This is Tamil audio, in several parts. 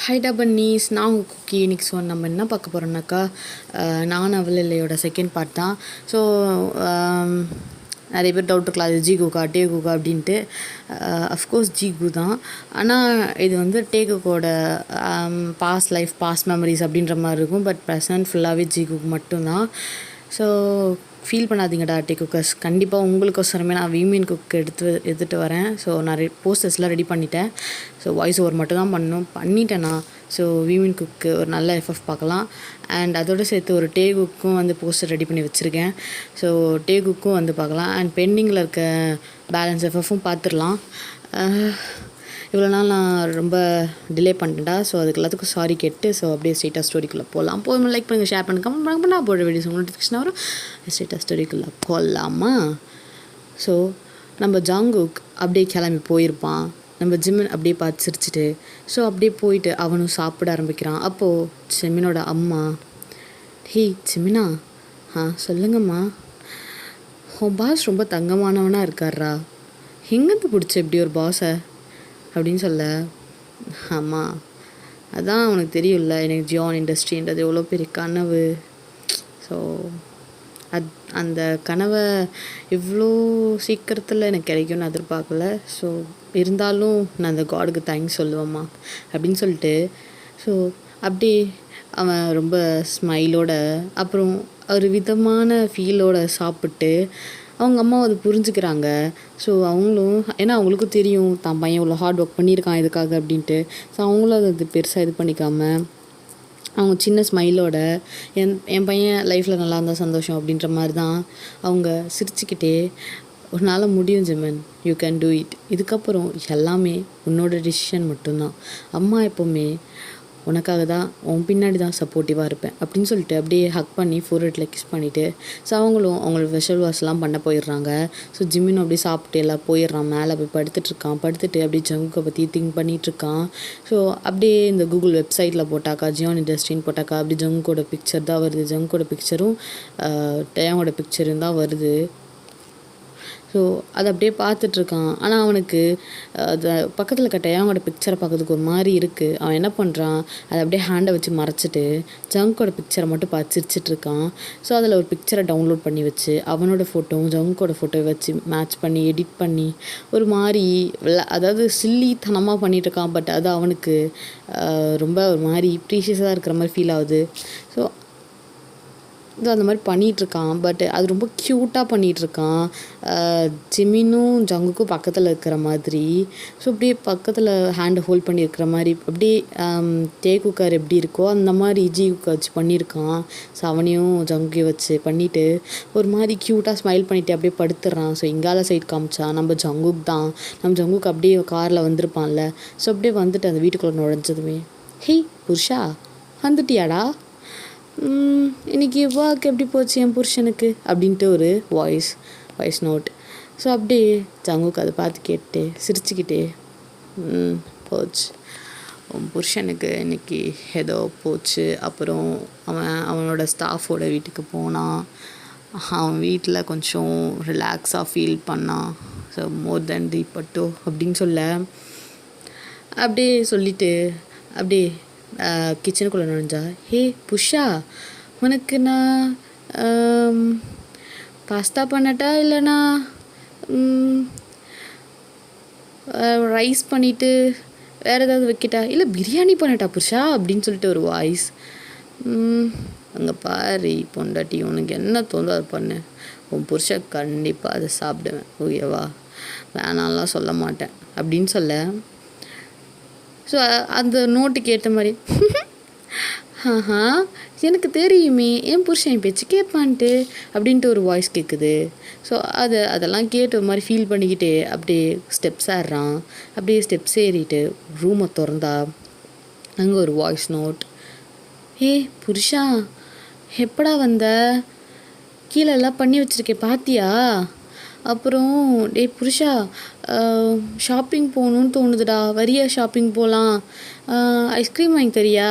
ஹைடா பன்னீஸ் நான் உங்கள் குக்கி. இன்றைக்கி நம்ம என்ன பார்க்க போகிறோம்னாக்கா நான் அவள் இல்லையோட செகண்ட் பார்ட் தான். ஸோ நிறைய பேர் டவுட் இருக்கலாம், அது ஜிகுக்கா டேகுக்கா அப்படின்ட்டு. அஃப்கோர்ஸ் ஜிகு தான். ஆனால் இது வந்து டேகுக்கோட பாஸ்ட் லைஃப் பாஸ்ட் மெமரிஸ் அப்படின்ற மாதிரி இருக்கும். பட் ப்ரெசன்ட் ஃபுல்லாகவே ஜிகுக்கு மட்டும்தான். ஸோ ஃபீல் பண்ணாதீங்கடா டேகுக்கர்ஸ். கண்டிப்பாக உங்களுக்கோசரமே நான் வீமீன் குக் எடுத்துகிட்டு வரேன். ஸோ நான் போஸ்டர்ஸ்லாம் ரெடி பண்ணிட்டேன். ஸோ வாய்ஸ் ஓவர் மட்டும் தான் பண்ணிட்டேன்னா. ஸோ வீமீன் குக்கு ஒரு நல்ல எஃப்எஃப் பார்க்கலாம். அண்ட் அதோடு சேர்த்து ஒரு டேகுக்கும் வந்து போஸ்டர் ரெடி பண்ணி வச்சுருக்கேன். ஸோ டேகுக்கும் வந்து பார்க்கலாம். அண்ட் பெண்டிங்கில் இருக்க பேலன்ஸ் எஃப்எஃப்பும் பார்த்துடலாம். இவ்வளோ நாள் நான் ரொம்ப டிலே பண்ணிட்டேன்டா. ஸோ அதுக்கு எல்லாத்துக்கும் சாரி கேட்டு ஸோ அப்படியே ஸ்ட்ரெயிட்டாக ஸ்டோரிக்குள்ளே போகலாம். போதும், லைக் பண்ணுங்கள், ஷேர் பண்ணுங்கள், கமெண்ட் பண்ணுங்கள். நான் போடுற வீடியோஸ் உங்களுக்கு நோட்டிஃபிகேஷன் வரும். ஸ்ட்ரெயிட்டாக ஸ்டோரிக்குள்ளே போகலாமா? ஸோ நம்ம ஜாங்குக் அப்படியே கிளம்பி போயிருப்பான். நம்ம ஜிமின் அப்படியே பார்த்து சிரிச்சிட்டு ஸோ அப்படியே போயிட்டு அவனும் சாப்பிட ஆரம்பிக்கிறான். அப்போது ஜிமினோட அம்மா, ஹே ஜிமினா, சொல்லுங்கம்மா, உன் பாஸ் ரொம்ப தங்கமானவனாக இருக்கார்ரா, எங்கேருந்து பிடிச்ச இப்படி ஒரு பாஸை அப்படின்னு சொல்ல. ஆமாம், அதான் உனக்கு தெரியும்ல, எனக்கு ஜியான் இண்டஸ்ட்ரின்றது எவ்வளோ பெரிய கனவு. ஸோ அந்த கனவை இவ்வளோ சீக்கிரத்தில் எனக்கு கிடைக்கும்னு எதிர்பார்க்கல. ஸோ இருந்தாலும் நான் அந்த காடுக்கு தேங்க்ஸ் சொல்லுவேம்மா அப்படின்னு சொல்லிட்டு ஸோ அப்படியே அவன் ரொம்ப ஸ்மைலோட அப்புறம் ஒரு விதமான ஃபீலோட சாப்பிட்டு அவங்க அம்மா அதை புரிஞ்சுக்கிறாங்க. ஸோ அவங்களும், ஏன்னா அவங்களுக்கும் தெரியும் தான் பையன் இவ்வளோ ஹார்ட் ஒர்க் பண்ணியிருக்கான் இதுக்காக அப்படின்ட்டு. ஸோ அவங்களும் அது பெருசாக இது பண்ணிக்காமல் அவங்க சின்ன ஸ்மைலோட என் பையன் லைஃப்பில் நல்லா இருந்தால் சந்தோஷம் அப்படின்ற மாதிரி தான் அவங்க சிரிச்சுக்கிட்டே, ஒரு நாள் முடியும் ஜிமன், யூ கேன் டூ இட், இதுக்கப்புறம் எல்லாமே உன்னோட டிசிஷன் மட்டும்தான், அம்மா எப்போவுமே உனக்காக தான், உன் பின்னாடி தான் சப்போர்ட்டிவாக இருப்பேன் அப்படின்னு சொல்லிட்டு அப்படியே ஹக் பண்ணி ஃபோர்ஹெட்டில் கிஸ் பண்ணிவிட்டு ஸோ அவங்களும் அவங்களோட விஷுவல் வாஷ்லாம் பண்ண போயிடுறாங்க. ஸோ ஜிம்மினும் அப்படியே சாப்பிட்டு எல்லாம் போயிடுறான். மேலே போய் படுத்துட்டு அப்படியே ஜங்குக்கை பற்றி திங்க் பண்ணிகிட்ருக்கான். ஸோ அப்படியே இந்த கூகுள் வெப்சைட்டில் போட்டாக்கா ஜியான் இண்டஸ்ட்ரின்னு போட்டாக்கா அப்படி ஜங்குக்கோட பிக்சர் தான் வருது. ஜங்குக்கோட பிக்சரும் டேயாங்கோட பிக்சரும் தான் வருது. ஸோ அதை அப்படியே பார்த்துட்ருக்கான். ஆனால் அவனுக்கு அது பக்கத்தில் இருக்க டேயாங்கோட பிக்சரை பார்க்கறதுக்கு ஒரு மாதிரி இருக்குது. அவன் என்ன பண்ணுறான், அதை அப்படியே ஹேண்டை வச்சு மறைச்சிட்டு ஜங்கோட பிக்சரை மட்டும் பார்த்து சிரிச்சிட்ருக்கான். ஸோ அதில் ஒரு பிக்சரை டவுன்லோட் பண்ணி வச்சு அவனோட ஃபோட்டோவும் ஜங்கோட ஃபோட்டோவை வச்சு மேட்ச் பண்ணி எடிட் பண்ணி ஒரு மாதிரி அதாவது சில்லித்தனமாக பண்ணிகிட்ருக்கான். பட் அது அவனுக்கு ரொம்ப ஒரு மாதிரி ப்ரீஷியஸாக இருக்கிற மாதிரி ஃபீல் ஆகுது. ஸோ அந்த மாதிரி பண்ணிகிட்ருக்கான். பட் அது ரொம்ப க்யூட்டாக பண்ணிகிட்ருக்கான். ஜிமினும் ஜங்குக்கும் பக்கத்தில் இருக்கிற மாதிரி. ஸோ அப்படியே பக்கத்தில் ஹேண்டு ஹோல்ட் பண்ணியிருக்கிற மாதிரி அப்படியே டேகுக்கார் எப்படி இருக்கோ அந்த மாதிரி ஜிகுக்கை வச்சு பண்ணியிருக்கான். ஸோ அவனையும் ஜங்குக்கையும் வச்சு பண்ணிவிட்டு ஒரு மாதிரி க்யூட்டாக ஸ்மைல் பண்ணிவிட்டு அப்படியே படுத்துடுறான். ஸோ இங்கால சைட் காமிச்சான் நம்ம ஜங்குக் தான். நம்ம ஜங்குக்கு அப்படியே காரில் வந்திருப்பான்ல. ஸோ அப்படியே வந்துட்டு அந்த வீட்டுக்குள்ளே நுழைஞ்சதுமே, ஹே புருஷா வந்துட்டியாடா, இன்றைக்கி ஒர்க் எப்படி போச்சு என் புருஷனுக்கு அப்படின்ட்டு ஒரு வாய்ஸ் நோட். ஸோ அப்படியே ஜங்குக்கு அதை பார்த்து கேட்டு சிரிச்சுக்கிட்டே, போச்சு உன் புருஷனுக்கு இன்றைக்கி ஏதோ போச்சு. அப்புறம் அவனோட ஸ்டாஃபோட வீட்டுக்கு போனான். அவன் வீட்டில் கொஞ்சம் ரிலாக்ஸாக ஃபீல் பண்ணான். ஸோ மோர் தென் தி பட்டோ அப்படின்னு சொல்ல அப்படியே சொல்லிவிட்டு அப்படியே கிச்சனுக்குள்ளே நுழைஞ்சா, ஹே புஷா, உனக்கு நான் பாஸ்தா பண்ணட்டா இல்லைனா ரைஸ் பண்ணிவிட்டு வேறு ஏதாவது வைக்கிட்டா, இல்லை பிரியாணி பண்ணட்டா புஷா அப்படின்னு சொல்லிட்டு ஒரு வாய்ஸ். அங்கே பாரு பொண்டாட்டி, உனக்கு என்ன தோணுதோ அதை பண்ணு, உன் புருஷன் கண்டிப்பாக அதை சாப்பிடுவேன், ஓகேவா, வேணாம்லாம் சொல்ல மாட்டேன் அப்படின்னு சொல்ல. ஸோ அந்த நோட்டுக்கு ஏற்ற மாதிரி எனக்கு தெரியுமே என் புருஷன் என் பேச்சு கேட்பான்ட்டு அப்படின்ட்டு ஒரு வாய்ஸ் கேட்குது. ஸோ அதெல்லாம் கேட்டு ஒரு மாதிரி ஃபீல் பண்ணிக்கிட்டே அப்படியே ஸ்டெப்ஸ் ஏறுறான். அப்படியே ஸ்டெப்ஸ் ஏறிட்டு ரூமை திறந்தா அங்கே ஒரு வாய்ஸ் நோட், ஏ புருஷா எப்படா வந்த, கீழே எல்லாம் பண்ணி வச்சுருக்கேன் பார்த்தியா, அப்புறம் டே புருஷா ஷாப்பிங் போகணுன்னு தோணுதுடா, வரியா ஷாப்பிங் போகலாம், ஐஸ்கிரீம் வாங்கி தரியா,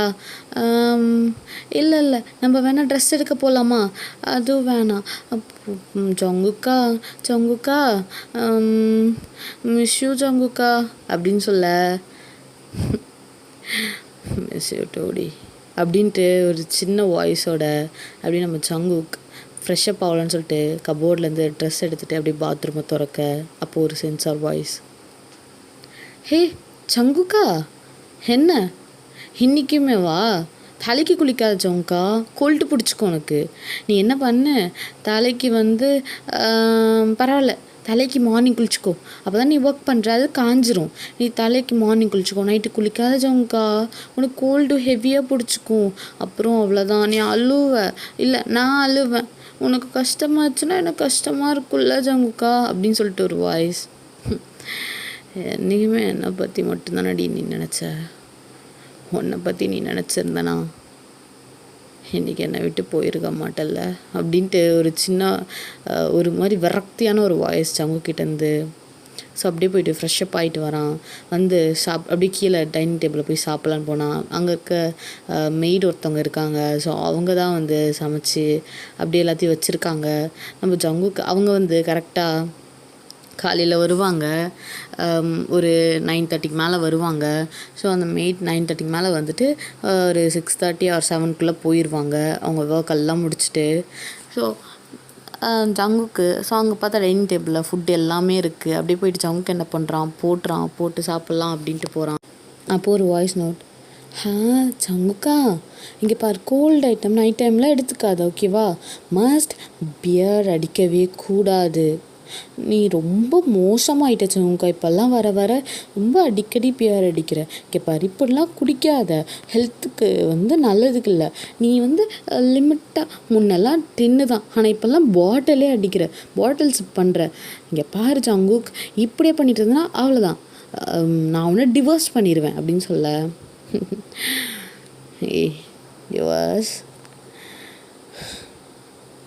இல்லை நம்ம வேணால் ட்ரெஸ் எடுக்க போகலாமா, அதுவும் வேணாம், ஜங்குக்கா மிஸ் யூ ஜங்குக்கா அப்படின்னு சொல்ல, மிஸ் யூ டோடி அப்படின்ட்டு ஒரு சின்ன வாய்ஸோட அப்படியே நம்ம ஜங்குக் ஃப்ரெஷ்ஷப் ஆகலான்னு சொல்லிட்டு கபோர்ட்லேருந்து ட்ரெஸ் எடுத்துகிட்டு அப்படியே பாத்ரூமை திறக்க அப்போது ஒரு சென்சார் வாய்ஸ், ஹே ஜங்குக்கா, என்ன இன்றைக்குமே வா, தலைக்கு குளிக்காத ஜங்குக்கா, கோல்டு பிடிச்சிக்கோ உனக்கு. நீ என்ன பண்ணு, தலைக்கு வந்து பரவாயில்ல, தலைக்கு மார்னிங் குளிச்சுக்கோ, அப்போ தான் நீ ஒர்க் பண்ணுற, அது காஞ்சிரும். நீ தலைக்கு மார்னிங் குளிச்சுக்கோ, நைட்டு குளிக்காத ஜங்குக்கா, உனக்கு கோல்டு ஹெவியாக பிடிச்சிக்கும். அப்புறம் அவ்வளோதான், நீ அழுவ, இல்லை நான் அழுவேன், உனக்கு கஷ்டமாச்சுன்னா எனக்கு கஷ்டமாக இருக்குல்ல ஜங்குக்கா அப்படின்னு சொல்லிட்டு ஒரு வாய்ஸ். என்றைக்குமே என்னை பற்றி மட்டும்தானடி நீ நினச்ச, உன்னை பற்றி நீ நினச்சிருந்தனா இன்றைக்கி என்னை விட்டு போயிருக்க மாட்டல்ல அப்படின்ட்டு ஒரு சின்ன ஒரு மாதிரி விரக்தியான ஒரு வாய்ஸ் ஜங்குக்கிட்டேருந்து. ஸோ அப்படியே போயிட்டு ஃப்ரெஷ்ஷப் ஆகிட்டு வரான். வந்து அப்படியே கீழே டைனிங் டேபிளில் போய் சாப்பிட்லான்னு போனான். அங்கே இருக்க மெய்டு ஒருத்தவங்க இருக்காங்க. ஸோ அவங்க தான் வந்து சமைச்சு அப்படியே எல்லாத்தையும் வச்சுருக்காங்க. நம்ம ஜங்குக்கு அவங்க வந்து கரெக்டாக காலையில் வருவாங்க, ஒரு 9:30 மேலே வருவாங்க. ஸோ அந்த மெய்ட் 9:30 மேலே வந்துட்டு ஒரு 6:30 or 7 போயிடுவாங்க அவங்க ஒர்க்கெல்லாம் முடிச்சுட்டு. ஸோ ஜங்குக்கு அங்கே பார்த்தா டைனிங் டேபிளில் ஃபுட் எல்லாமே இருக்குது. அப்படியே போயிட்டு ஜங்குக்கு என்ன பண்ணுறான், போட்டு சாப்பிட்லாம் அப்படின்ட்டு போகிறான். அப்போது ஒரு வாய்ஸ் நோட், ஜங்குக்கா இங்கே பாரு, கோல்டு ஐட்டம் நைட் டைமில் எடுத்துக்காது, ஓகேவா? மஸ்ட் பியர் அடிக்கவே கூடாது. நீ ரொம்ப மோசமாகிட்ட ஜங்குக்கா, இப்போல்லாம் வர வர ரொம்ப அடிக்கடி பியர் அடிக்கிற. இங்கே பாரு, இப்படிலாம் குடிக்காத, ஹெல்த்துக்கு வந்து நல்லதுக்கு இல்லை. நீ வந்து லிமிட்டாக முன்னெல்லாம் டின்னு தான், ஆனால் இப்போல்லாம் பாட்டிலே அடிக்கிற, பாட்டில்ஸ் பண்ணுற. இங்கே பாரு ஜங்குக், இப்படியே பண்ணிட்டு இருந்தேன்னா அவ்வளோதான், நான் உன்னை டிவோர்ஸ் பண்ணிடுவேன் அப்படின்னு சொல்ல. டிவோர்ஸ்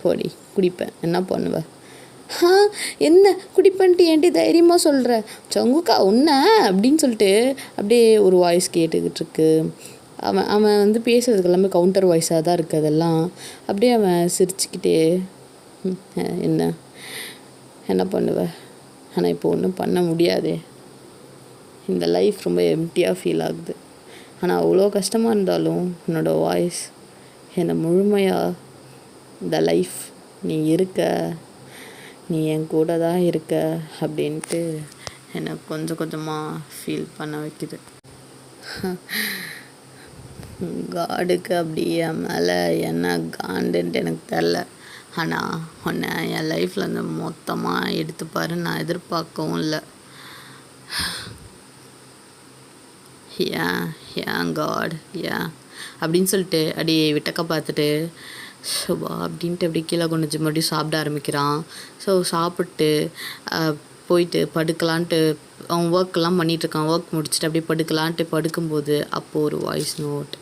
போடி, குடிப்பேன், என்ன பண்ணுவேன்? என்ன குடிப்பன்ட்டு ஏன்ட்டி தைரியமாக சொல்கிற ஜங்குக்கா உன்ன அப்படின்னு சொல்லிட்டு அப்படியே ஒரு வாய்ஸ் கேட்டுக்கிட்டு இருக்கு. அவன் வந்து பேசுறதுக்கு எல்லாமே கவுண்டர் வாய்ஸாக தான் இருக்குது அதெல்லாம். அப்படியே அவன் சிரிச்சுக்கிட்டே, என்ன பண்ணுவேன், ஆனால் இப்போ ஒன்றும் பண்ண முடியாதே, இந்த லைஃப் ரொம்ப எம்டியாக ஃபீல் ஆகுது. ஆனால் அவ்வளோ கஷ்டமாக இருந்தாலும் என்னோடய வாய்ஸ் என்னை முழுமையாக இந்த லைஃப் நீ இருக்க, நீ என் கூட தான் இருக்க அப்படின்ட்டு என்னை கொஞ்சம் கொஞ்சமாக ஃபீல் பண்ண வைக்குது. காடுக்கு அப்படி என் மேலே என்ன காண்டுன்ட்டு எனக்கு தெரில. ஆனால் உன்னை என் லைஃப்பில் வந்து மொத்தமாக எடுத்துப்பாரு நான் எதிர்பார்க்கவும் இல்லை. ஏன் காட் ஏன் அப்படின்னு சொல்லிட்டு அப்படியே விட்டக்க பார்த்துட்டு ஷோபா அப்படின்ட்டு அப்படியே கீழே கொண்டு மறுபடியும் சாப்பிட ஆரம்பிக்கிறான். ஸோ சாப்பிட்டு போயிட்டு படுக்கலான்ட்டு அவன் ஒர்க்கெல்லாம் பண்ணிகிட்ருக்கான். ஒர்க் முடிச்சுட்டு அப்படியே படுக்கலான்ட்டு படுக்கும்போது அப்போது ஒரு வாய்ஸ் நோட்.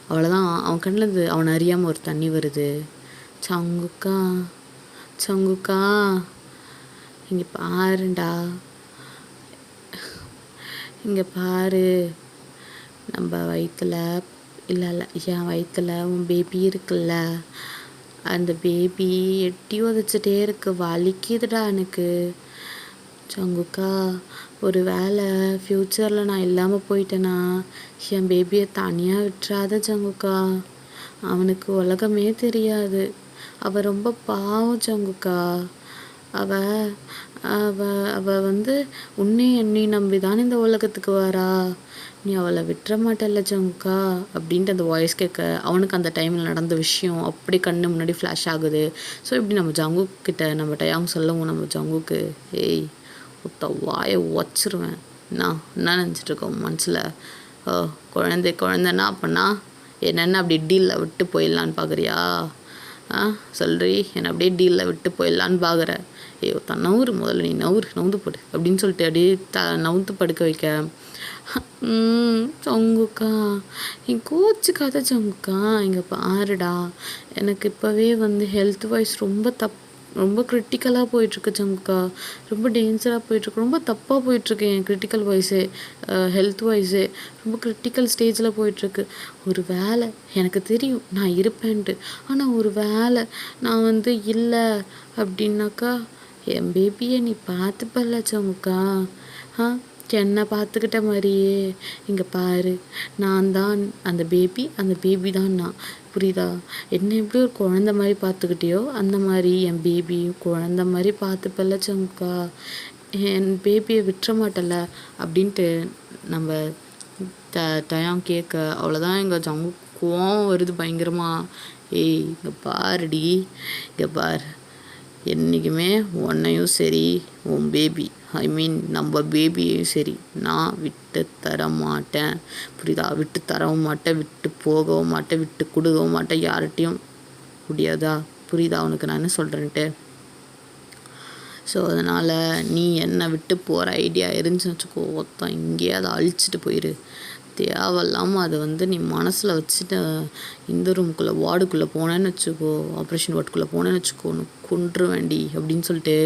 அவ்வளோதான், அவன் கண்ணில் அவன் அறியாமல் ஒரு தண்ணி வருது. ஜங்குக்கா ஜங்குக்கா இங்கே பாருண்டா, இங்கே பாரு, நம்ம வயிற்றுல இல்லை என் வயிற்றுல உன் பேபி இருக்குல்ல, அந்த பேபி எட்டி உதச்சிட்டே இருக்கு, வலிக்குதுடா எனக்கு. ஜங்குக்கா ஒரு வேளை ஃப்யூச்சரில் நான் இல்லாமல் போயிட்டேன்னா என் பேபியை தனியாக விட்டுறாத ஜங்குக்கா, அவனுக்கு உலகமே தெரியாது, அவள் ரொம்ப பாவம் ஜங்குக்கா, அவ வந்து உன்னை என்னை நம்பி தானே இந்த உலகத்துக்கு வரா, நீ அவளை விட்டுற மாட்டல்ல ஜங்குக்கா அப்படின்ட்டு அந்த வாய்ஸ் கேட்க அவனுக்கு அந்த டைமில் நடந்த விஷயம் அப்படி கண்ணு முன்னாடி ஃப்ளாஷ் ஆகுது. ஸோ இப்படி நம்ம ஜங்குக்கிட்ட நம்ம டைம் சொல்லவும் நம்ம ஜங்குக்கு, ஏய் ஒத்த வாயை வச்சிருவேன், என்ன நினச்சிட்ருக்கோம் மனசில், குழந்தைன்னா அப்போனா என்னென்ன அப்படி டீலில் விட்டு போயிடலான்னு பார்க்குறியா, சொல்றி என்னை அப்படியே டீலில் விட்டு போயிடலான்னு பார்க்குற, ஐயோ நவுறு முதல்ல, நீ நவுந்து போடு அப்படின்னு சொல்லிட்டு அப்படியே நவுந்து படுக்க வைக்க. ஜங்குக்கா என் கோச்சுக்காத ஜங்குக்கா, இங்கே பாருடா, எனக்கு இப்போவே வந்து ஹெல்த் வைஸ் ரொம்ப கிரிட்டிக்கலாக போயிட்டுருக்கு ஜங்குக்கா, ரொம்ப டேஞ்சராக போயிட்டுருக்கு, ரொம்ப தப்பாக போயிட்டுருக்கு, என் கிரிட்டிக்கல் வைஸே ஹெல்த் வைஸே ரொம்ப கிரிட்டிக்கல் ஸ்டேஜில் போயிட்டுருக்கு. ஒரு வேளை எனக்கு தெரியும் நான் இருப்பேன்ட்டு, ஆனால் ஒரு வேளை நான் வந்து இல்லை அப்படின்னாக்கா என் பேபியை நீ பார்த்துப்பல்ல ஜங்குக்கா, என்ன பார்த்துக்கிட்ட மாதிரியே இங்கே பாரு, நான் தான் அந்த பேபி தான் நான். புரியுதா? என்ன எப்படி ஒரு குழந்த மாதிரி பார்த்துக்கிட்டியோ அந்த மாதிரி என் பேபியும் குழந்த மாதிரி பார்த்துப்பல்ல சமுக்கா. என் பேபியை விட்டுற மாட்டல அப்படின்ட்டு நம்ம டயாங் கேட்க, அவ்வளோதான் எங்கள் ஜங்கு கோவம் வருது பயங்கரமா. ஏய் இங்கே பாருடி, இங்கே பாரு, என்றைக்குமே உன்னையும் சரி உன் பேபி, ஐ மீன் நம்ம பேபியையும் சரி நான் விட்டு தர மாட்டேன். புரியுதா? விட்டு தரவும் மாட்டேன், விட்டு போகவும் மாட்டேன், விட்டு கொடுக்கவும் மாட்டேன் யார்கிட்டையும். முடியாதா? புரியுதா உனக்கு நான் என்ன சொல்கிறேன்ட்டு? ஸோ அதனால் நீ என்னை விட்டு போகிற ஐடியா இருந்துச்சுன்னு வச்சுக்கோ, ஒருத்தன் இங்கேயே அதை அழிச்சிட்டு போயிரு. தேவையில்லாமல் அதை நீ மனசில் வச்சுட்டு இந்த ரூமுக்குள்ளே வார்டுக்குள்ளே போனேன்னு வச்சுக்கோ, ஆப்ரேஷன் வார்டுக்குள்ளே போனேன்னு வச்சுக்கோ, உனக்கு கொன்று வேண்டி அப்படின்னு சொல்லிட்டு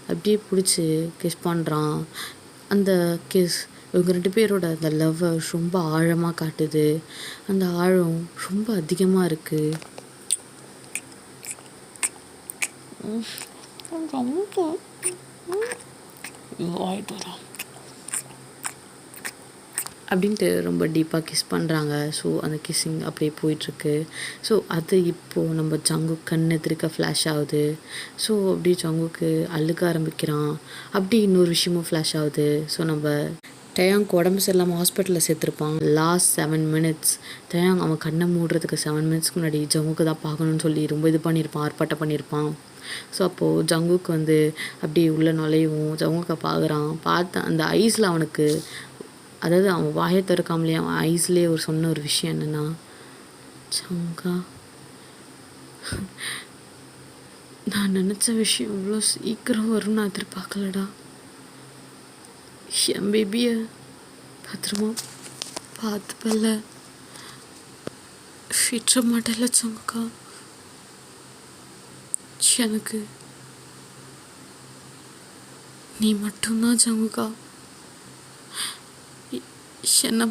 அப்படியே பிடிச்சி கிஸ் பண்ணுறான். அந்த கிஸ் இவங்க 2 பேரோட அந்த லவ்வை ரொம்ப ஆழமாக காட்டுது. அந்த ஆழம் ரொம்ப அதிகமாக இருக்குது. அப்படின்ட்டு ரொம்ப டீப்பாக கிஸ் பண்ணுறாங்க. ஸோ அந்த கிஸ்ஸிங் அப்படியே போயிட்டுருக்கு. ஸோ அது இப்போது நம்ம ஜங்குக் கண் எதிர்க்க ஃப்ளாஷ் ஆகுது. ஸோ அப்படியே ஜங்குக்கு அழுக ஆரம்பிக்கிறான். அப்படி இன்னொரு விஷயமும் ஃப்ளாஷ் ஆகுது. ஸோ நம்ம டயாங்க்கு உடம்பு சரியில்லாமல் ஹாஸ்பிட்டலில் சேர்த்துருப்பான். லாஸ்ட் 7 minutes டயாங் அவன் கண்ணை மூடுறதுக்கு 7 minutesக்கு முன்னாடி ஜங்குக்கு தான் பார்க்கணுன்னு சொல்லி ரொம்ப இது பண்ணியிருப்பான், ஆர்ப்பாட்டம் பண்ணியிருப்பான். ஸோ அப்போது ஜங்குக்கு அப்படியே உள்ளே நுழையவும் ஜங்குக்கை பார்க்குறான். பார்த்த அந்த ஐஸில் அவனுக்கு, அதாவது அவன் வாயை திறக்காமலே அவன் ஐஸ்லேயே சொன்ன ஒரு விஷயம் என்னென்னா, ஜங்கா நான் நினச்ச விஷயம் இவ்வளோ சீக்கிரம் வரும்னு நான் எதிர்பார்க்கலடா. என் பேபியை பத்திரமா பார்த்துப்பல்ல, விட்டுற மாட்டேல்ல ஜங்கா. எனக்கு நீ மட்டும்தான் ஜங்குக்கா. என்னை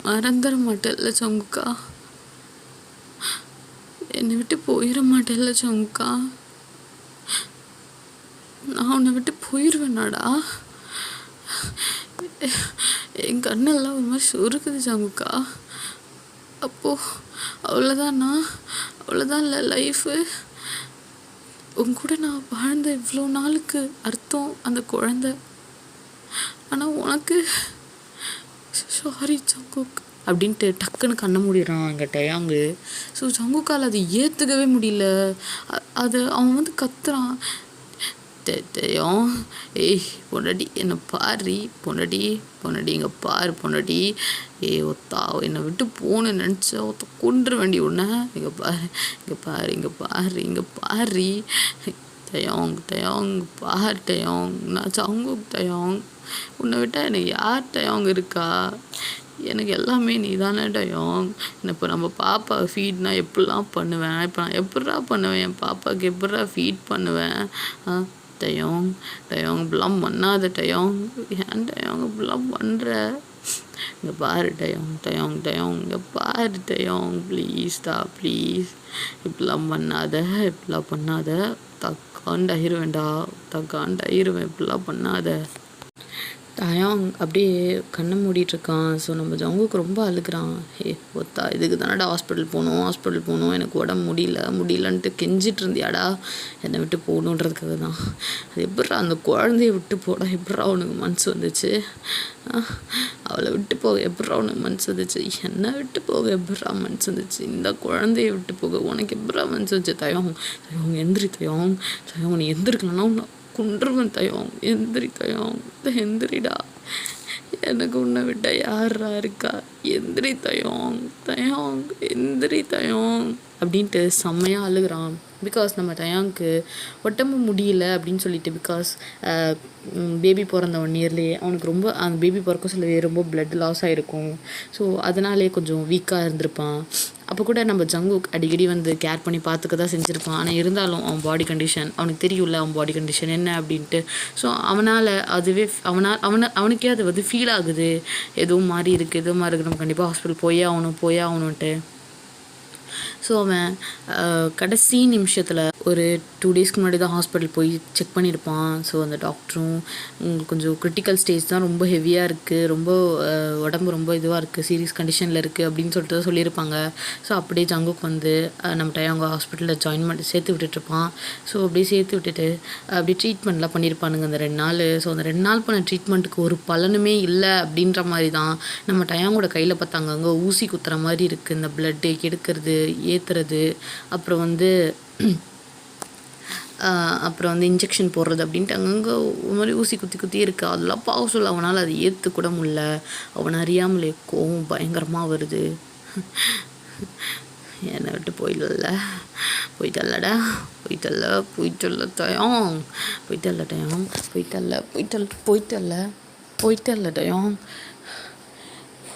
மறந்துட மாட்டேல்ல ஜங்குக்கா. என்னை விட்டு போயிட மாட்டேல்ல ஜங்குக்கா. நான் உன்னை விட்டு போயிடுவேனாடா. என் கண்ணெல்லாம் ஒரு மாதிரி சுருக்குது ஜங்குக்கா. அப்போது அவ்வளோதானா? அவ்வளோதான் இல்லை லைஃபு. உன் கூட நான் வாழ்ந்த இவ்வளோ நாளுக்கு அர்த்தம் அந்த குழந்தை. ஆனால் உனக்கு சாரி ஜங்குக் அப்படின்ட்டு டக்குன்னு கண்ணை மூடிடுறான் அங்கே டயாங்கு. ஸோ ஜங்குக்கால் அது ஏற்றுக்கவே முடியல. அது அவன் கத்துறான், டயம் ஏய் பொண்டாடி என்னை பாரி, பொண்டாடி இங்கே பாரு பொண்டாடி, ஒத்தா என்னை விட்டு போகணுன்னு நினச்சா ஒத்த கொன்று வேண்டி ஒன்று. இங்கே பாரு டயாங் பார் டயாங், நான் ஜங்குக் டயாங். உன்னை விட்டால் எனக்கு யார் டயாங் இருக்கா? எனக்கு எல்லாமே நீ தானே டயாங். இப்போ நம்ம பாப்பா ஃபீட்னா எப்படிலாம் பண்ணுவேன், இப்போ நான் எப்பட்றா பண்ணுவேன், என் பாப்பாவுக்கு எப்பட்றா ஃபீட் பண்ணுவேன்? டயாங் இப்படிலாம் பண்ணாத டயாங், ஏன் டயாங் இப்படிலாம் பண்ணுற? இங்கே பாரு டயாங் இங்கே பாரு டயாங், ப்ளீஸ்டா ப்ளீஸ், இப்படிலாம் பண்ணாத, தக்காண்டாயிருவேன்டா, இப்படிலாம் பண்ணாத. டயாங் அப்படியே கண்ணை மூடிட்டுருக்கான். ஸோ நம்ம ஜங்குக்கு ரொம்ப அழுகிறான். ஒத்தா இதுக்கு தானடா ஹாஸ்பிட்டல் போகணும், எனக்கு உடம்பு முடியலன்ட்டு கெஞ்சிட்டு இருந்தியாடா என்னை விட்டு போகணுன்றதுக்காக தான். அது எப்பட்றா அந்த குழந்தைய விட்டு போட எப்பட்றா உனக்கு மனசு வந்துச்சு? அவளை விட்டு போக எப்பட்றா உனக்கு மனசு வந்துச்சு? என்னை விட்டு போக எப்பட்றா மனசு வந்துச்சு? இந்த குழந்தைய விட்டு போக உனக்கு எப்பட்றா மனசு வந்துச்சு? டயாங் எந்திரி டயாங், நீ எந்திரிக்கலன்னா உன்னை குன்றுவன் டயாங், எந்திரிடா, எனக்கு உன்னை விட்ட யாரா இருக்கா? எந்திரி டயாங், எந்திரி டயாங் அப்படின்ட்டு செம்மையாக அழுகிறான். பிகாஸ் நம்ம டயாங்க்கு உடம்பு முடியல அப்படின்னு சொல்லிட்டு, பிகாஸ் பேபி பிறந்த 1 yearலேயே அவனுக்கு ரொம்ப அந்த பேபி பிறக்க சொல்லவே ரொம்ப பிளட் லாஸ் ஆகிருக்கும். ஸோ அதனாலே கொஞ்சம் வீக்காக இருந்திருப்பான். அப்போ கூட நம்ம ஜங்குக் அடிக்கடி கேர் பண்ணி பார்த்துக்க தான் செஞ்சுருப்பான். ஆனால் இருந்தாலும் அவன் பாடி கண்டிஷன் அவனுக்கு தெரியும்ல, அவன் பாடி கண்டிஷன் என்ன அப்படின்ட்டு. ஸோ அவனால் அதுவே அவனுக்கே அது ஃபீல் ஆகுது, ஏதோ மாதிரி இருக்குது நம்ம கண்டிப்பாக ஹாஸ்பிட்டல் போயே ஆகணுன்ட்டு. ஸோ அவன் கடைசி நிமிஷத்தில் ஒரு 2 டேஸ்க்கு முன்னாடி தான் ஹாஸ்பிட்டல் போய் செக் பண்ணியிருப்பான். ஸோ அந்த டாக்டரும் உங்களுக்கு கொஞ்சம் கிரிட்டிக்கல் ஸ்டேஜ் தான், ரொம்ப ஹெவியாக இருக்குது, ரொம்ப உடம்பு ரொம்ப இதுவாக இருக்குது, சீரியஸ் கண்டிஷனில் இருக்குது அப்படின்னு சொல்லிட்டு தான் சொல்லியிருப்பாங்க. ஸோ அப்படியே ஜங்குக்கு வந்து நம்ம அவங்க ஹாஸ்பிட்டலில் ஜாயின் பண்ணி சேர்த்து விட்டுட்ருப்பான். ஸோ அப்படியே சேர்த்து விட்டுட்டு அப்படியே ட்ரீட்மெண்ட்லாம் பண்ணியிருப்பானுங்க அந்த 2 நாள். ஸோ அந்த 2 நாள் பண்ண ட்ரீட்மெண்ட்டுக்கு ஒரு பலனுமே இல்லை அப்படின்ற மாதிரி தான் நம்ம டயாங்கோட கையில் பார்த்தாங்க. அங்கே ஊசி குத்துற மாதிரி இருக்குது, இந்த பிளட்டு எடுக்கிறது ஏற்றுறது, அப்புறம் வந்து இன்ஜெக்ஷன் போடுறது அப்படின்ட்டு அங்கங்கே ஒரு மாதிரி ஊசி குத்தி குத்தி இருக்குது. அதெல்லாம் பார்க்க சொல்ல அவனால் அதை ஏற்றுக்கூட முடியல. அவனை அறியாமலே கோவம் பயங்கரமாக வருது. என்னை விட்டு போயிடல போயிட்டல்லடா போயிட்டல்ல டயாங் போயிட்டல்ல டயாங்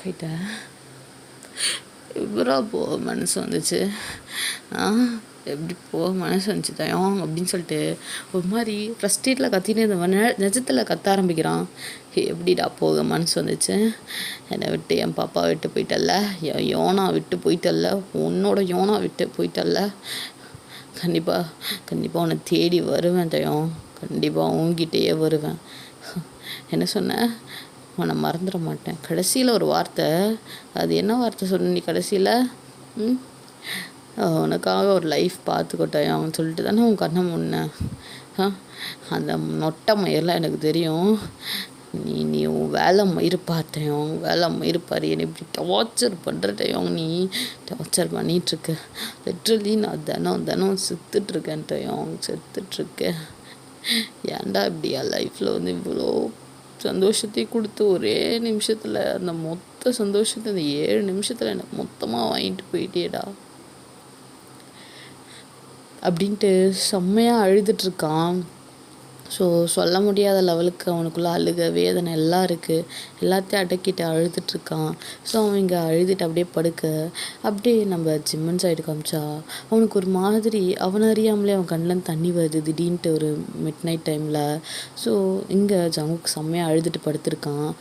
போயிட்ட எப்படா போக மனசு வந்துச்சு, எப்படி போக மனசு வந்துச்சு டயாங் அப்படின்னு சொல்லிட்டு ஒரு மாதிரி ஃப்ரஸ்ட்ரேட்டில் கத்தினே இருந்தவன் நிஜத்தில் கத்த ஆரம்பிக்கிறான். எப்படிடா போக மனசு வந்துச்சு, என்னை விட்டு என் பாப்பா விட்டு போயிட்டல்ல, என் யோனா விட்டு போயிட்டல்ல, உன்னோட யோனா விட்டு போயிட்டல்ல, கண்டிப்பாக உன்னை தேடி வருவேன் டயாங், கண்டிப்பாக உன்கிட்டயே வருவேன். என்ன சொன்ன, உன்னை மறந்துட மாட்டேன். கடைசியில் ஒரு வார்த்தை, அது என்ன வார்த்தை சொன்ன நீ கடைசியில்? உனக்காக ஒரு லைஃப் பார்த்துக்கோட்டாய் அவன் சொல்லிட்டு தானே உன் கண்ணை முன்ன. அந்த மொட்டை மயிரெலாம் எனக்கு தெரியும். நீ உன் வேலை மயிறு பார்த்தேன், வேலை மயிறு பாரு, என்னை இப்படி டார்ச்சர் பண்ணுறட்டையும், நீ டார்ச்சர் பண்ணிகிட்ருக்க. லிட்ரலி நான் தினம் செத்துட்ருக்கேன்ட்டையும், செத்துட்ருக்கேன். ஏன்டா இப்படி என் லைஃப்பில் வந்து இவ்வளோ சந்தோஷத்தை கொடுத்து ஒரே நிமிஷத்தில் அந்த மொத்த சந்தோஷத்தை அந்த 7 நிமிஷத்தில் எனக்கு மொத்தமாக வாங்கிட்டு போயிட்டேடா அப்படின்ட்டு செம்மையாக அழுதுட்ருக்கான். ஸோ சொல்ல முடியாத லெவலுக்கு அவனுக்குள்ளே அழுக வேதனை எல்லாம் இருக்குது. எல்லாத்தையும் அடக்கிட்டு அழுதுட்ருக்கான். ஸோ அவன் இங்கே அழுதுட்டு அப்படியே படுக்க அப்படியே நம்ம ஜிம்மன் சைடு காமிச்சா அவனுக்கு ஒரு மாதிரி அவனை அறியாமலே அவன் கண்ணில் தண்ணி வருது திடீர்னுட்டு ஒரு மிட் நைட் டைமில். ஸோ இங்கே ஜங்குக்கு செம்மையாக அழுதுட்டு படுத்திருக்கான்.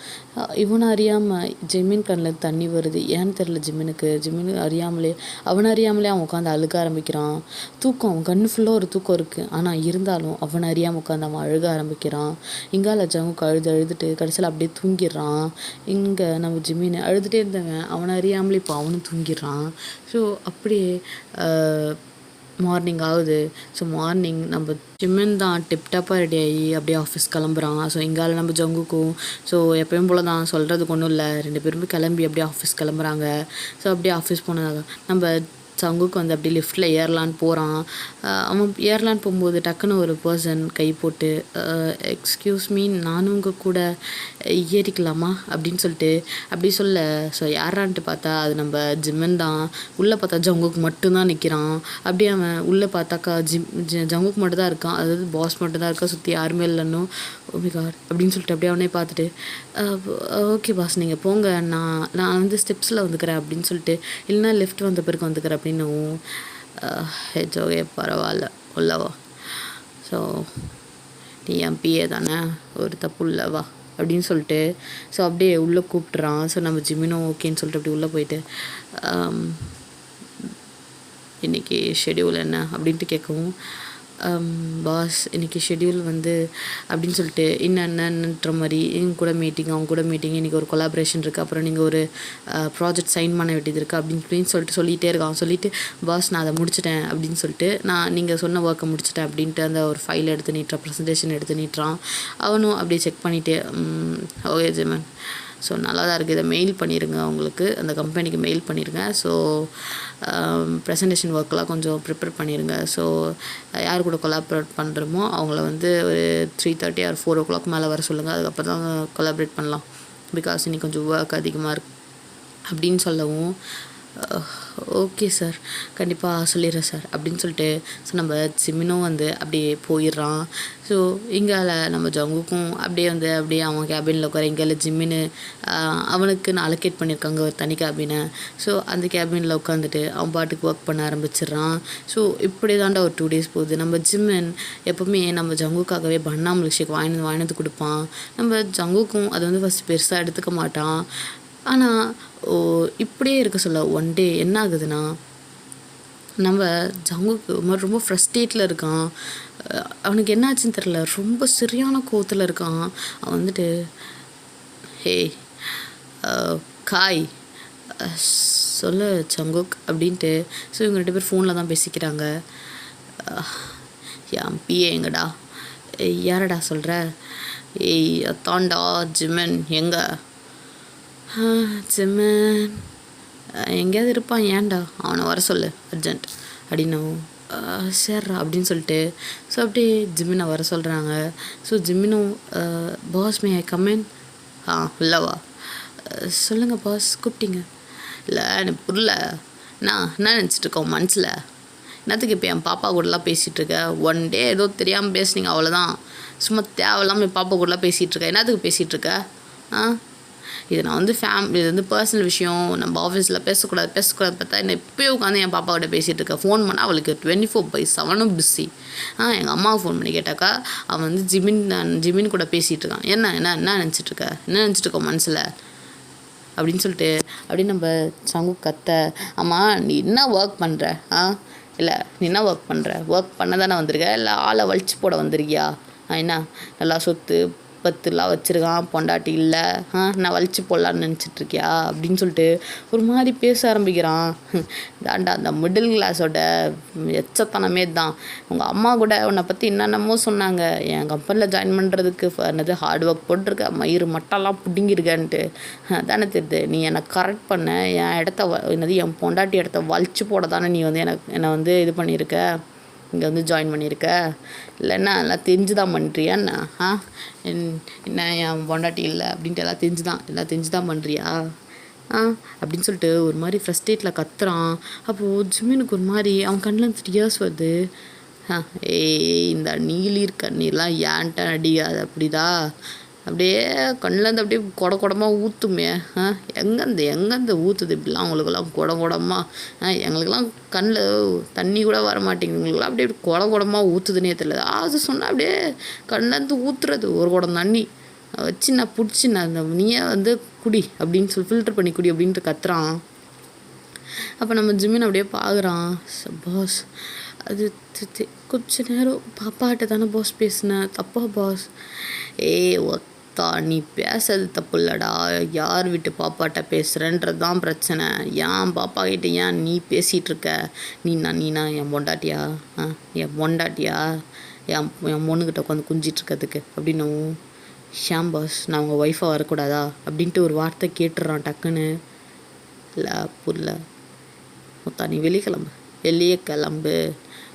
இவனை அறியாமல் ஜிம்மின் கண்ணில் தண்ணி வருது. ஏன்னு தெரில ஜிம்மின் அறியாமலே அவனை அறியாமலே அவன் உட்காந்து அழுக ஆரம்பிக்கிறான். தூக்கம் அவன் கண்ணு ஃபுல்லாக ஒரு தூக்கம் இருக்குது. ஆனால் இருந்தாலும் அவனை அறியாமல் உட்காந்து அவன் அழுக ஆரம்பிக்கிறான். இங்கால ஜங்குக்கு அழுதுட்டு கடைசியில் அப்படியே தூங்கிடுறான். இங்கே நம்ம ஜிம்மின் அழுதுகிட்டே இருந்தவன் அவனை அறியாமலே இப்போ அவனும் தூங்கிடுறான். ஸோ அப்படியே மார்னிங் ஆகுது. ஸோ மார்னிங் நம்ம ஜிம்மின் தான் டிப்டாப்பாக ரெடி ஆகி அப்படியே ஆஃபீஸ் கிளம்புறான். ஸோ இங்கால நம்ம ஜங்குக்கும் ஸோ எப்பயும் போல் தான் சொல்கிறதுக்கு ஒன்றும் இல்லை, 2 பேருமே கிளம்பி அப்படியே ஆஃபீஸ் கிளம்புறாங்க. ஸோ அப்படியே ஆஃபீஸ் போனதாக நம்ம ஜங்குக்கு வந்து அப்படியே லிஃப்ட்டில் ஏறலான்னு போகிறான். அவன் ஏறலான்னு போகும்போது டக்குன்னு ஒரு பர்சன் கை போட்டு எக்ஸ்கியூஸ் மீ, நானும் உங்கள் கூட ஏறிக்கலாமா அப்படின்னு சொல்லிட்டு அப்படி சொல்ல. ஸோ யாரான்ட்டு பார்த்தா அது நம்ம ஜிம்மன் தான். உள்ளே பார்த்தா ஜங்குக்கு மட்டும்தான் நிற்கிறான். அப்படியே அவன் உள்ளே பார்த்தாக்கா ஜங்குக்கு மட்டும் தான் இருக்கான், அதாவது பாஸ் மட்டும் தான் இருக்கா, சுற்றி யாருமே இல்லைன்னு. ஓமிகார் அப்படின்னு சொல்லிட்டு அப்படியே அவனே பார்த்துட்டு ஓகே பாஸ் நீங்கள் போங்க, நான் வந்து ஸ்டெப்ஸில் வந்துக்கிறேன் அப்படின்னு சொல்லிட்டு, இல்லைனா லிஃப்ட் வந்த பிறகு வந்துக்கிறேன் அப்படின்னும். ஹெச்ஓகே பரவாயில்ல உள்ளவா, ஸோ நீ என் பிஏ தானே, ஒரு தப்பு இல்லவா அப்படின்னு சொல்லிட்டு ஸோ அப்படியே உள்ளே கூப்பிட்றான். ஸோ நம்ம ஜிம்மினும் ஓகேன்னு சொல்லிட்டு அப்படி உள்ளே போயிட்டு இன்றைக்கி ஷெடியூல் என்ன அப்படின்ட்டு கேட்கவும், பாஸ் இன்றைக்கி ஷெடியூல் வந்து அப்படின்னு சொல்லிட்டு என்னென்னன்ற மாதிரி அவங்க கூட மீட்டிங் இன்றைக்கி ஒரு கொலாபரேஷன் இருக்குது, அப்புறம் நீங்கள் ஒரு ப்ராஜெக்ட் சைன் பண்ண வேண்டியது இருக்குது அப்படின்னு சொல்லிகிட்டே இருக்கான். சொல்லிவிட்டு பாஸ் நான் அதை முடிச்சிட்டேன் அப்படின்னு சொல்லிட்டு, நீங்கள் சொன்ன ஒர்க்கை முடிச்சிட்டேன் அப்படின்ட்டு அந்த ஒரு ஃபைல் எடுத்து நீட்டுறான், ப்ரெசன்டேஷன் எடுத்து நீட்டுறான். அவனும் அப்படியே செக் பண்ணிவிட்டு ஓகே ஜிமன், ஸோ நல்லா தான் இருக்குது, இதை மெயில் பண்ணிடுங்க, அவங்களுக்கு அந்த கம்பெனிக்கு மெயில் பண்ணிடுங்க. ஸோ ப்ரெசன்டேஷன் ஒர்க்கெலாம் கொஞ்சம் ப்ரிப்பேர் பண்ணிடுங்க. ஸோ யார் கூட கொலாபரேட் பண்ணுறோமோ அவங்கள வந்து ஒரு 3:30 or 4 o'clock மேலே வர சொல்லுங்கள், அதுக்கப்புறம் தான் கொலாபரேட் பண்ணலாம், பிகாஸ் இன்னைக்கு கொஞ்சம் ஒர்க் அதிகமாக இருக்குது அப்படின்னு சொல்லவும், ஓகே சார் கண்டிப்பாக சொல்லிடுறேன் சார் அப்படின்னு சொல்லிட்டு ஸோ நம்ம ஜிம்மினும் வந்து அப்படியே போயிடுறான். ஸோ இங்கால நம்ம ஜங்குக்கும் அப்படியே அவன் கேபினில் உட்கார, இங்கால ஜிம்மின்னு அவனுக்கு நான் அலோகேட் பண்ணியிருக்காங்க ஒரு தனி கேபினை. ஸோ அந்த கேபினில் உட்காந்துட்டு அவன் பாட்டுக்கு ஒர்க் பண்ண ஆரம்பிச்சிடுறான். ஸோ இப்படி தாண்டா ஒரு 2 days போகுது. நம்ம ஜிம்மன் எப்போவுமே நம்ம ஜங்குக்காகவே பன்னா மில்க் ஷேக் வாங்கினது கொடுப்பான். நம்ம ஜங்குக்கும் அது வந்து ஃபஸ்ட்டு பெருசாக எடுத்துக்க மாட்டான். ஆனால் இப்படியே இருக்க சொல்ல ஒன் டே என்ன ஆகுதுன்னா, நம்ம ஜங்குக்கு ஒரு மாதிரி ரொம்ப ஃப்ரஸ்ட்ரேட்டில் இருக்கான். அவனுக்கு என்னாச்சுன்னு தெரில, ரொம்ப சரியான கோவத்தில் இருக்கான். அவன் வந்துட்டு ஹே காய் சொல்ல ஜங்குக் அப்படின்ட்டு. ஸோ இவங்க 2 பேர் ஃபோனில் தான் பேசிக்கிறாங்க. என் பிஏ எங்கடா? யாரடா சொல்கிற? ஏய் அத்தாண்டா ஜிமன் எங்கே? ஜிமன் எங்கேயாவது இருப்பான், ஏன்டா அவனை வர சொல்லு அர்ஜென்ட் அப்படின்னும். சரிடா அப்படின்னு சொல்லிட்டு ஸோ அப்படியே ஜிம்மினை வர சொல்கிறாங்க. ஸோ ஜிம்மினும் பாஸ் மே ஐ கமெண்ட்? இல்லைவா? சொல்லுங்கள் பாஸ், கூப்பிட்டீங்க? இல்லை எனக்கு புரியல, நான் என்ன நினச்சிட்ருக்கோம் மனசில்? என்னத்துக்கு இப்போ என் பாப்பா கூடலாம் பேசிகிட்ருக்க? ஒன் டே ஏதோ தெரியாமல் பேசுனீங்க அவ்வளோதான். சும்மா தேவையில்லாமல் என் பாப்பா கூடலாம் பேசிகிட்ருக்க. என்னத்துக்கு பேசிகிட்ருக்க? இது நான் வந்து இது வந்து பர்சனல் விஷயம், நம்ம ஆஃபீஸில் பேசக்கூடாது பார்த்தா என்ன இப்போயே உட்காந்து என் பாப்பாவோட பேசிகிட்டு இருக்கேன். ஃபோன் பண்ணால் அவளுக்கு 24/7 பிஸி. எங்கள் அம்மாவுக்கு ஃபோன் பண்ணி கேட்டாக்கா அவன் வந்து ஜிமின் கூட பேசிகிட்டு இருக்கான். என்ன நினச்சிட்ருக்க? என்ன நினச்சிட்ருக்கோம் மனசில் அப்படின்னு சொல்லிட்டு அப்படின்னு நம்ம சங்கு கத்த. ஆமாம் நீ என்ன ஒர்க் பண்ணுற? இல்லை நீ என்ன ஒர்க் பண்ண தானே வந்திருக்க, இல்லை ஆளை வலிச்சு போட வந்திருக்கியா? என்ன நல்லா சொத்து பத்துலாம் வச்சுருக்கான், பொண்டாட்டி இல்லை, நான் வலிச்சு போடலான்னு நினச்சிட்ருக்கியா அப்படின்னு சொல்லிட்டு ஒரு மாதிரி பேச ஆரம்பிக்கிறான். தாண்டா அந்த மிடில் கிளாஸோட எச்சத்தனமே தான். உங்கள் அம்மா கூட உன்னை பற்றி என்னென்னமோ சொன்னாங்க, என் கம்பெனியில் ஜாயின் பண்ணுறதுக்கு என்னது ஹார்ட் ஒர்க் போட்டிருக்க, மயிறு மட்டெல்லாம் பிடுங்கிருக்கன்ட்டு. தானே தெரியுது, நீ என்னை கரெக்ட் பண்ண, என் பொண்டாட்டி இடத்த வலிச்சு போட தானே நீ வந்து என்னை வந்து இது பண்ணியிருக்க, இங்கே வந்து ஜாயின் பண்ணியிருக்க. இல்லைன்னா எல்லாம் தெரிஞ்சு தான் பண்ணுறியா? என்ன என் பொண்டாட்டி இல்லை அப்படின்ட்டு எல்லாம் தெரிஞ்சு தான் பண்ணுறியா அப்படின்னு சொல்லிட்டு ஒரு மாதிரி ஃப்ரஸ்ட்ரேட்டில் கத்துறான். அப்போது ஜிம்மினுக்கு ஒரு மாதிரி அவன் கண்ணில் டீயர்ஸ் வருது. இந்த நீலீர் கண்ணீர்லாம் ஏன்ட்ட நடிகாது அப்படிதா, அப்படியே கண்ணிலேருந்து அப்படியே குடமாக ஊற்றுமே. எங்கேருந்து ஊற்றுது இப்படிலாம் அவங்களுக்கெல்லாம் குடமாக? எங்களுக்கெல்லாம் கண்ணில் தண்ணி கூட வர மாட்டேங்குது, உங்களுக்குலாம் அப்படியே குடமாக ஊற்றுதுன்னே தெரியல. அது சொன்னால் அப்படியே கண்ணிலேருந்து ஊற்றுறது ஒரு குடம் தண்ணி வச்சு நான் பிடிச்சி அந்த நீயே வந்து குடி அப்படின்னு சொல்லி ஃபில்டர் பண்ணி குடி அப்படின்ட்டு கத்துறான். அப்போ நம்ம ஜிம்மின் அப்படியே பார்க்குறான். பாஸ் அது கொஞ்ச நேரம் பாப்பாட்ட தானே பாஸ் பேசினேன், தப்பா பாஸ்? ஒத்தா நீ பேசுறது தப்பு இல்லைடா, யார் வீட்டு பாப்பாட்ட பேசுகிறன்றது தான் பிரச்சனை. ஏன் பாப்பா கிட்ட ஏன் நீ பேசிகிட்டு இருக்க? நீனா என் பொண்டாட்டியா? என் பொண்டாட்டியா என் பொண்ணுக்கிட்ட உட்காந்து குஞ்சிட்ருக்கிறதுக்கு அப்படின்னும். ஷாம் பாஸ் நான் உங்கள் ஒய்ஃபாக வரக்கூடாதா அப்படின்ட்டு ஒரு வார்த்தை கேட்டுடுறான் டக்குன்னு. இல்லை புரியல. மொத்தா நீ வெளியே கிளம்பு,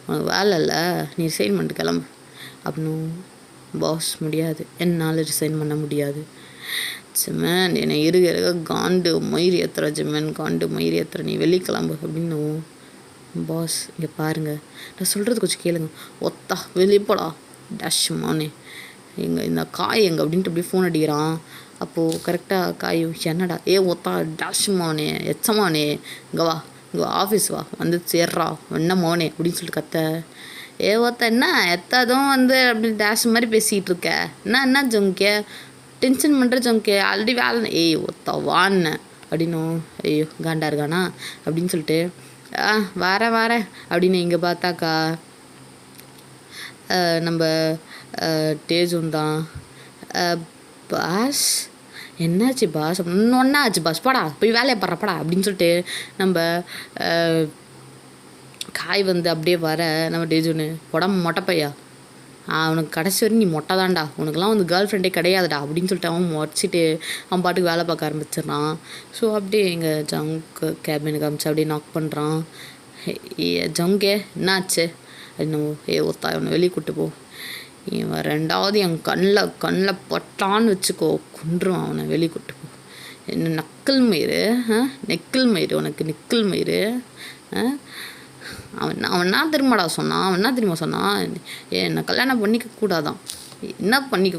உனக்கு வேலை இல்லை, நீ ரிசைன் பண்ணிட்டு கிளம்பு அப்படின்னும். பாஸ் முடியாது, என்னால் ரிசைன் பண்ண முடியாது. ஜிமன் என்னை இருக்க காண்டு மயிர் ஏற்றுற, ஜிமன் காண்டு மயிர் ஏற்றுற, நீ வெளிக்கிளம்பு அப்படின்னும். பாஸ் இங்கே பாருங்கள், நான் சொல்கிறது கொஞ்சம் கேளுங்க. ஒத்தா வெளியே போடா டஷ் மானே, இந்த காய் எங்கே அப்படின்ட்டு அப்படியே ஃபோன் அடிக்கிறான். அப்போது கரெக்டாக காய் என்னடா ஒத்தா டஷ் மானே எச்சமானே இங்கே வா, இங்கே ஆஃபீஸ் வா, வந்து சேர்றா என்ன மோனே அப்படின்னு சொல்லிட்டு கத்த. ஒத்த என்ன எத்தாதும் வந்து அப்படி டேஷ் மாதிரி பேசிகிட்டு இருக்க, என்ன ஜொங்கே டென்ஷன் பண்ணுற ஜொங்கே, ஆல்ரெடி வேலை ஒத்தா வான்னு அப்படின்னும். ஐயோ காண்டா இருக்கானா அப்படின்னு சொல்லிட்டு வரேன் அப்படின்னு இங்கே பார்த்தாக்கா நம்ம டேஜும் தான். பாஸ் என்னாச்சு பாஸ்? ஒன்றா ஆச்சு பாஸ், படா போய் வேலையை படுறப்படா அப்படின்னு சொல்லிட்டு நம்ம காய் வந்து அப்படியே வர நம்ம டேஜுன்னு உடம்பு மொட்டைப்பையா, அவனுக்கு கடைசி வரையும் நீ மொட்டை தான்டா, உனக்குலாம் வந்து கேர்ள் ஃப்ரெண்டே கிடையாதுடா அப்படின்னு சொல்லிட்டு அவன் முறைச்சிட்டு அவன் பாட்டுக்கு வேலை பார்க்க ஆரம்பிச்சிடறான். ஸோ அப்படியே எங்கள் ஜங்கு கேபினுக்கு அமிச்சு அப்படியே நாக் பண்ணுறான். ஜங்கே என்னாச்சு அப்படின்னு. ஒத்தா அவனை வெளியே கூட்டு போ, இவன் ரெண்டாவது என் கண்ணில் பட்டான்னு வச்சுக்கோ, குன்றுவான் அவனை, வெளியே கூட்டு போ. என்ன நக்கல் மயிறு, நெக்கில் மயிறு, உனக்கு நிக்கல் மயிறு. அவன் என்ன தெரியுமா சொன்னான்? என்னை கல்யாணம் பண்ணிக்க கூடாதான். என்ன பண்ணிக்க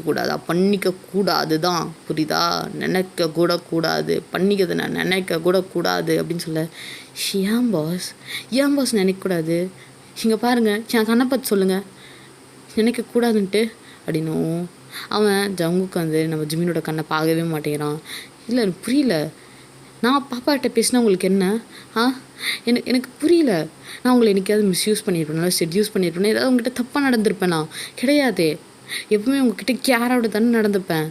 கூடாது தான், புரியுதா? நினைக்க கூட கூடாது, பண்ணிக்கிறது நான் நினைக்க கூட கூடாது அப்படின்னு சொல்ல. ஏன் பாஸ் நினைக்கக்கூடாது? இங்கே பாருங்கள், என் கண்ணை பார்த்து சொல்லுங்கள் நினைக்கக்கூடாதுன்ட்டு அப்படின்னும். அவன் ஜங்குக்கு வந்து நம்ம ஜிம்மினோட கண்ணை பார்க்கவே மாட்டேங்கிறான். இல்லை எனக்கு புரியல, நான் பாப்பாட்ட பேசினா உங்களுக்கு என்ன? ஆ எனக்கு புரியல. நான் உங்களை என்னைக்காவது மிஸ்யூஸ் பண்ணியிருப்பேனா, செட்யூஸ் பண்ணியிருப்பேனா, ஏதாவது உங்ககிட்ட தப்பாக நடந்திருப்பேனா? கிடையாதே. எப்பவுமே உங்ககிட்ட கேரோட தானே நடந்துப்பேன்.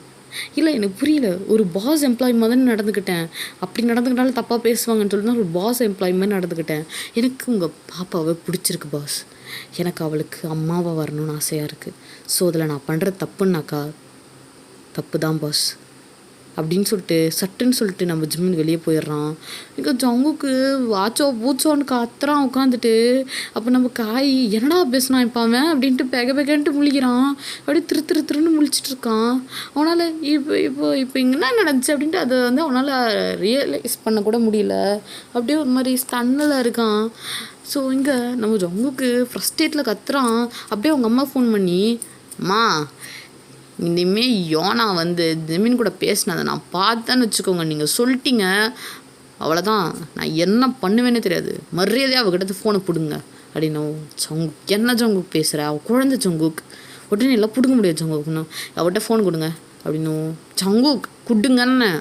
இல்லை எனக்கு புரியல. ஒரு பாஸ் எம்ப்ளாயி மாதிரி நடந்துக்கிட்டேன். அப்படி நடந்துக்கிட்டாலும் தப்பாக பேசுவாங்கன்னு சொல்லி தான் ஒரு பாஸ் எம்ப்ளாயி மாதிரி நடந்துக்கிட்டேன். எனக்கு உங்கள் பாப்பாவை பிடிச்சிருக்கு பாஸ். எனக்கு அவளுக்கு அம்மாவாக வரணும்னு ஆசையாக இருக்குது. ஸோ அதில் நான் பண்ணுற தப்புன்னாக்கா தப்பு தான் பாஸ் அப்படின்னு சொல்லிட்டு சட்டுன்னு சொல்லிட்டு நம்ம ஜிம்மின் வெளியே போயிடுறான். இங்கே ஜங்குக்கு வாச்சோ பூச்சோன்னு கத்துறான் உட்காந்துட்டு. அப்போ நம்ம காய் என்னடா பேசினான் இப்போ அவன் அப்படின்ட்டு பெகன்ட்டு முழிக்கிறான். அப்படியே திருன்னு முழிச்சிட்டு இருக்கான். அவனால் இப்போ இங்கே என்ன நடந்துச்சு அப்படின்ட்டு அதை வந்து அவனால் ரியலைஸ் பண்ண கூட முடியல. அப்படியே ஒரு மாதிரி ஸ்டன்னில் இருக்கான். ஸோ இங்கே நம்ம ஜங்குக்கு ஃப்ரஸ்ட்ரேட்டில் கத்துறான். அப்படியே அவங்க அம்மா ஃபோன் பண்ணி, அம்மா இனிமேல் யோனா வந்து ஜெமின் கூட பேசினதை நான் பார்த்தேன்னு வச்சுக்கோங்க, நீங்கள் சொல்லிட்டீங்க அவ்வளோதான், நான் என்ன பண்ணுவேன்னே தெரியாது, மரியாதையாக அவகிட்ட ஃபோனை பிடுங்க அப்படின்னு. ஜங்குக் என்ன ஜங்குக் பேசுகிற, அவள் குழந்தை ஜங்குக், உடனே எல்லாம் பிடுங்க முடியாது ஜங்குக்னு, அவகிட்ட ஃபோன் கொடுங்க அப்படின்னு. ஜங்குக் கொடுங்கன்னு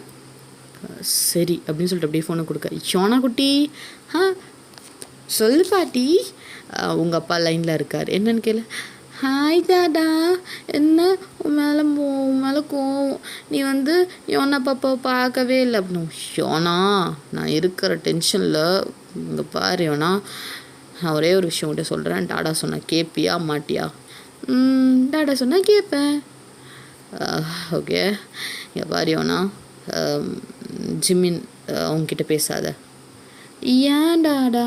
சரி அப்படின்னு சொல்லிட்டு அப்படியே ஃபோனை கொடுக்க. யோனா குட்டி சொல்லு பாட்டி. உங்கள் அப்பா லைனில் இருக்கார். என்னன்னு கேளு. ஹாய் தாடா, என்ன உன் மேலே கோவம், நீ வந்து யோனா பாப்பாவை பார்க்கவே இல்லை அப்படின்னும். யோனா நான் இருக்கிற டென்ஷனில் இங்கே பாரு யோனா, நான் ஒரே ஒரு விஷயம் கிட்ட சொல்கிறேன், டாடா சொன்னால் கேட்பியா மாட்டியா? டாடா சொன்னால் கேட்பேன். ஓகே இங்கே பாரு யோனா, ஜிம்மின் அவங்கக்கிட்ட பேசாத. ஏன்டாடா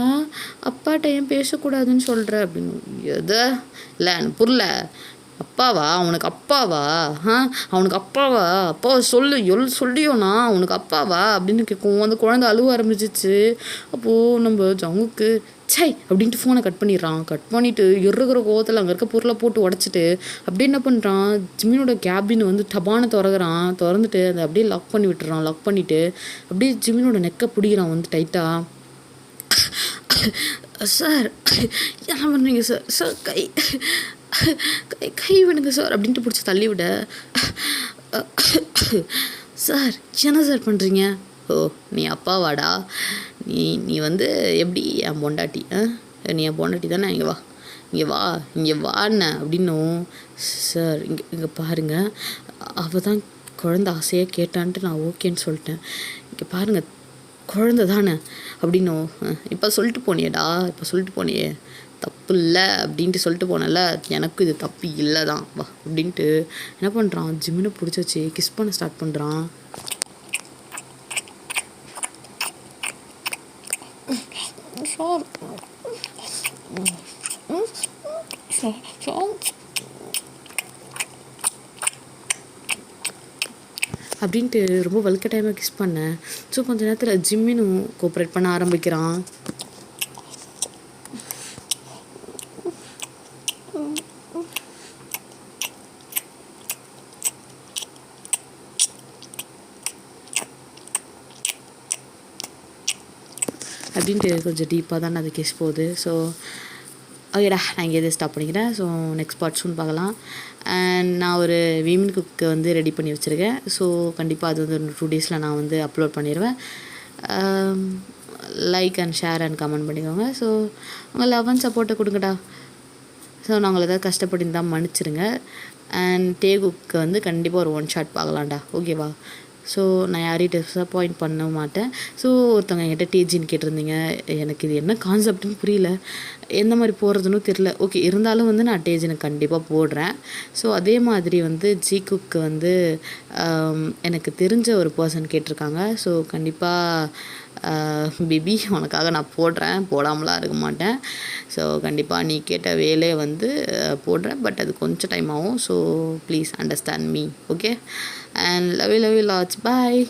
அப்பாட்ட ஏன் பேசக்கூடாதுன்னு சொல்கிற அப்படின்னு. எது இல்லை எனக்கு புரியல. அப்பாவா அவனுக்கு அப்பாவா? அவனுக்கு அப்பாவா? அப்பாவை சொல்லியோண்ணா அவனுக்கு அப்பாவா அப்படின்னு கேட்கும். அந்த குழந்தை அழுவ ஆரம்பிச்சிச்சு. அப்போது நம்ம ஜங்குக்கு சை அப்படின்ட்டு ஃபோனை கட் பண்ணிடுறான். கட் பண்ணிவிட்டு இருக்கிற கோவத்தில் அங்கே இருக்க பொருளை போட்டு உடச்சிட்டு அப்படியே என்ன பண்ணுறான், ஜிம்மினோட கேபின் வந்து டபானை திறந்துட்டு அதை அப்படியே லாக் பண்ணி விட்டுறான். லாக் பண்ணிவிட்டு அப்படியே ஜிம்மினோட நெக்கை பிடிக்கிறான் வந்து டைட்டாக. சார் என்ன பண்ணுறீங்க சார்? சார் கை விடுங்க சார் அப்படின்ட்டு பிடிச்சி தள்ளி விட. சார் என்ன சார் பண்ணுறீங்க? ஓ நீ அப்பாவாடா, நீ வந்து எப்படி என் பொண்டாட்டி? நீ என் பொண்டாட்டி தானே, இங்கே வாண்ண அப்படின்னும். சார் இங்கே பாருங்கள், அவள் தான் குழந்த ஆசையாக கேட்டான்ட்டு நான் ஓகேன்னு சொல்லிட்டேன். இங்கே பாருங்கள் குழந்த தானே அப்படின்னும். இப்போ சொல்லிட்டு போனியே தப்பு இல்லை அப்படின்ட்டு சொல்லிட்டு போனல, எனக்கு இது தப்பு இல்லை தான் வா அப்படின்ட்டு என்ன பண்ணுறான், ஜிம்மினை பிடிச்சி வச்சு கிஸ் பண்ண ஸ்டார்ட் பண்ணுறான். அப்படின்ட்டு ரொம்ப வலுக்கட்டாயமாக கிஸ் பண்ணேன். ஸோ கொஞ்ச நேரத்தில் ஜிம்மினும் கோஆப்ரேட் பண்ண ஆரம்பிக்கிறான். அப்படின்ட்டு கொஞ்சம் டீப்பாக தானே அது கிஸ் போகுது. ஸோ ஓகேடா நான் இங்கே ஸ்டாப் பண்ணிக்கிறேன். ஸோ நெக்ஸ்ட் பார்ட் சூன் பார்க்கலாம். அண்ட் நான் ஒரு வீமன் குக்கு வந்து ரெடி பண்ணி வச்சுருக்கேன். ஸோ கண்டிப்பாக அது வந்து 2 டேஸில் நான் வந்து அப்லோட் பண்ணிடுவேன். Like and share and comment பண்ணிக்கோங்க. ஸோ உங்கள் லவ் அண்ட் சப்போர்ட்டை கொடுங்கடா. ஸோ நாங்கள் ஏதாவது கஷ்டப்பட்டு மன்னிச்சிருங்க. அண்ட் டேகுக்கு வந்து கண்டிப்பாக ஒரு 1 ஷாட் பார்க்கலாம்டா, ஓகேவா? ஸோ நான் யாரையும் டிஸப்பாயிண்ட் பண்ண மாட்டேன். ஸோ ஒருத்தவங்க என்கிட்ட டிஜின்னு கேட்டிருந்தீங்க, எனக்கு இது என்ன கான்செப்ட்னு புரியல, எந்த மாதிரி போடுறதுன்னு தெரில. ஓகே இருந்தாலும் வந்து நான் டேஜினை கண்டிப்பாக போடுறேன். ஸோ அதே மாதிரி வந்து ஜிகுக்கு வந்து எனக்கு தெரிஞ்ச ஒரு பர்சன் கேட்டிருக்காங்க. ஸோ கண்டிப்பாக பேபி உனக்காக நான் போடாமலாம் இருக்க மாட்டேன். ஸோ கண்டிப்பாக நீ கேட்ட வேலையை வந்து போடுறேன். பட் அது கொஞ்சம் டைம் ஆகும். So please understand me, okay? And love you lots. Bye.